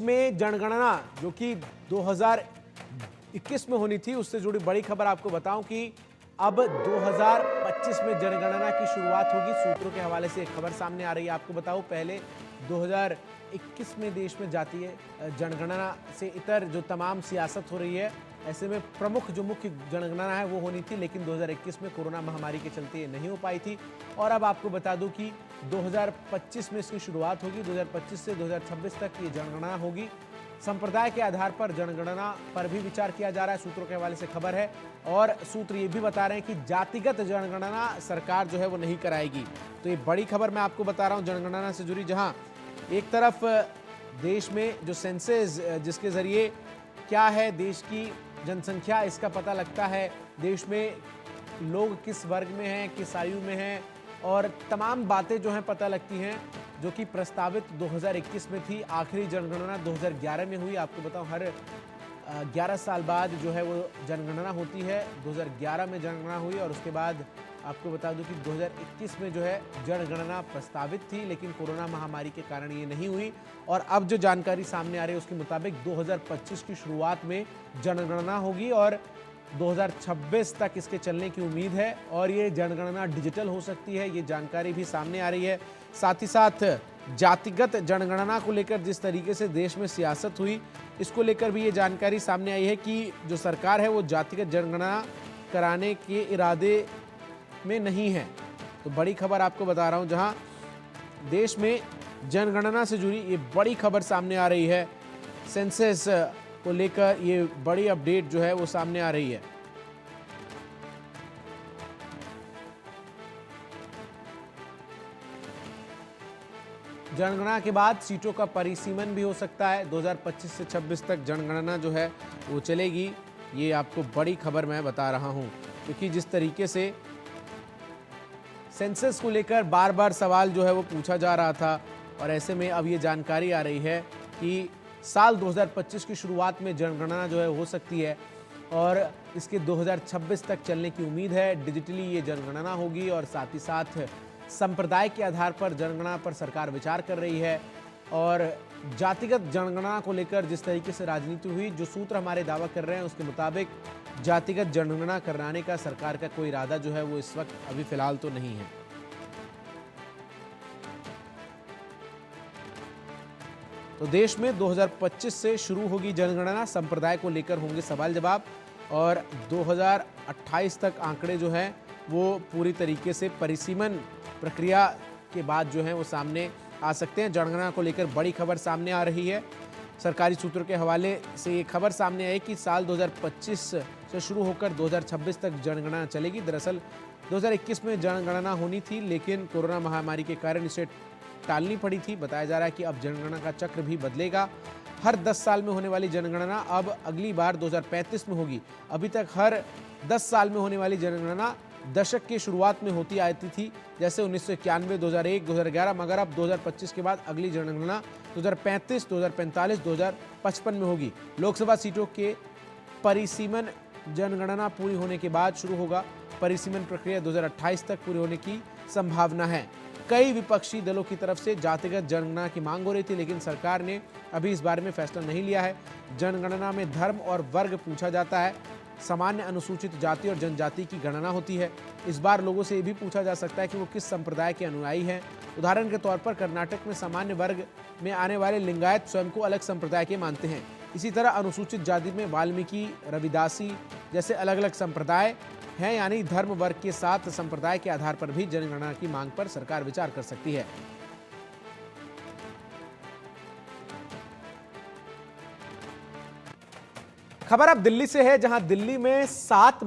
में जनगणना जो कि 2021 में होनी थी, उससे जुड़ी बड़ी खबर आपको बताऊं कि अब 2025 में जनगणना की शुरुआत होगी। सूत्रों के हवाले से एक खबर सामने आ रही है। आपको बताऊं, पहले 2021 में देश में जातीय जनगणना से इतर जो तमाम सियासत हो रही है, ऐसे में प्रमुख जो मुख्य जनगणना है वो होनी थी, लेकिन 2021 में कोरोना महामारी के चलते ये नहीं हो पाई थी। और अब आपको बता दूं कि 2025 में इसकी शुरुआत होगी। 2025 से 2026 तक ये जनगणना होगी। संप्रदाय के आधार पर जनगणना पर भी विचार किया जा रहा है, सूत्रों के हवाले से खबर है। और सूत्र ये भी बता रहे हैं कि जातिगत जनगणना सरकार जो है वो नहीं कराएगी। तो ये बड़ी खबर मैं आपको बता रहा हूँ जनगणना से जुड़ी, जहां एक तरफ देश में जो सेंसस जिसके जरिए क्या है देश की जनसंख्या, इसका पता लगता है, देश में लोग किस वर्ग में हैं, किस आयु में हैं, और तमाम बातें जो हैं पता लगती हैं, जो कि प्रस्तावित 2021 में थी। आखिरी जनगणना 2011 में हुई। आपको बताऊं, हर 11 साल बाद जो है वो जनगणना होती है। 2011 में जनगणना हुई और उसके बाद आपको बता दूं कि 2021 में जो है जनगणना प्रस्तावित थी, लेकिन कोरोना महामारी के कारण ये नहीं हुई। और अब जो जानकारी सामने आ रही है उसके मुताबिक 2025 की शुरुआत में जनगणना होगी और 2026 तक इसके चलने की उम्मीद है। और ये जनगणना डिजिटल हो सकती है, ये जानकारी भी सामने आ रही है। साथ ही साथ जातिगत जनगणना को लेकर जिस तरीके से देश में सियासत हुई, इसको लेकर भी ये जानकारी सामने आई है कि जो सरकार है वो जातिगत जनगणना कराने के इरादे में नहीं है। तो बड़ी खबर आपको बता रहा हूं, जहां देश में जनगणना से जुड़ी ये बड़ी खबर सामने आ रही है। सेंसस को लेकर ये बड़ी अपडेट जो है वो सामने आ रही है। जनगणना के बाद सीटों का परिसीमन भी हो सकता है। 2025 से 26 तक जनगणना जो है वो चलेगी। ये आपको बड़ी खबर मैं बता रहा हूं, क्योंकि जिस तरीके से सेंसस को लेकर बार बार सवाल जो है वो पूछा जा रहा था, और ऐसे में अब ये जानकारी आ रही है कि साल 2025 की शुरुआत में जनगणना जो है हो सकती है और इसके 2026 तक चलने की उम्मीद है। डिजिटली ये जनगणना होगी और साथ ही साथ संप्रदाय के आधार पर जनगणना पर सरकार विचार कर रही है। और जातिगत जनगणना को लेकर जिस तरीके से राजनीति हुई, जो सूत्र हमारे दावा कर रहे हैं उसके मुताबिक जातिगत जनगणना कराने का सरकार का कोई इरादा जो है वो इस वक्त अभी फिलहाल तो नहीं है। तो देश में 2025 से शुरू होगी जनगणना। संप्रदाय को लेकर होंगे सवाल जवाब और 2028 तक आंकड़े जो हैं वो पूरी तरीके से परिसीमन प्रक्रिया के बाद जो है वो सामने आ सकते हैं। जनगणना को लेकर बड़ी खबर सामने आ रही है। सरकारी सूत्रों के हवाले से ये खबर सामने आई कि साल 2025 से शुरू होकर 2026 तक जनगणना चलेगी। दरअसल 2021 में जनगणना होनी थी, लेकिन कोरोना महामारी के कारण इसे टालनी पड़ी थी। बताया जा रहा है कि अब जनगणना का चक्र भी बदलेगा। हर 10 साल में होने वाली जनगणना अब अगली बार 2035 में होगी। अभी तक हर 10 साल में होने वाली जनगणना दशक की शुरुआत में होती आती थी, जैसे 1991, 2001, 2011, मगर अब 2025 के बाद अगली जनगणना 2035, 2045, 2055 में होगी। लोकसभा सीटों के परिसीमन जनगणना पूरी होने के बाद शुरू होगा। परिसीमन प्रक्रिया 2028 तक पूरी होने की संभावना है। कई विपक्षी दलों की तरफ से जातिगत जनगणना की मांग हो रही थी, लेकिन सरकार ने अभी इस बारे में फैसला नहीं लिया है। जनगणना में धर्म और वर्ग पूछा जाता है। सामान्य अनुसूचित जाति और जनजाति की गणना होती है। इस बार लोगों से ये भी पूछा जा सकता है कि वो किस संप्रदाय के अनुयायी हैं। उदाहरण के तौर पर कर्नाटक में सामान्य वर्ग में आने वाले लिंगायत स्वयं को अलग संप्रदाय के मानते हैं। इसी तरह अनुसूचित जाति में वाल्मीकि, रविदासी जैसे अलग अलग संप्रदाय हैं, यानी धर्म वर्ग के साथ संप्रदाय के आधार पर भी जनगणना की मांग पर सरकार विचार कर सकती है। खबर अब दिल्ली से है, जहां दिल्ली में 7